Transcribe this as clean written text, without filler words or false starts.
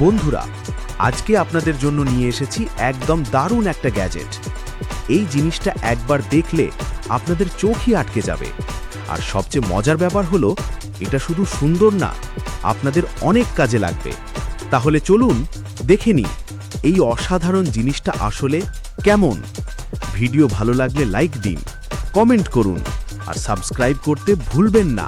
বন্ধুরা, আজকে আপনাদের জন্য নিয়ে এসেছি একদম দারুণ একটা গ্যাজেট। এই জিনিসটা একবার দেখলে আপনাদের চোখই আটকে যাবে। আর সবচেয়ে মজার ব্যাপার হলো, এটা শুধু সুন্দর না, আপনাদের অনেক কাজে লাগবে। তাহলে চলুন দেখে নিই এই অসাধারণ জিনিসটা আসলে কেমন। ভিডিও ভালো লাগলে লাইক দিন, কমেন্ট করুন আর সাবস্ক্রাইব করতে ভুলবেন না।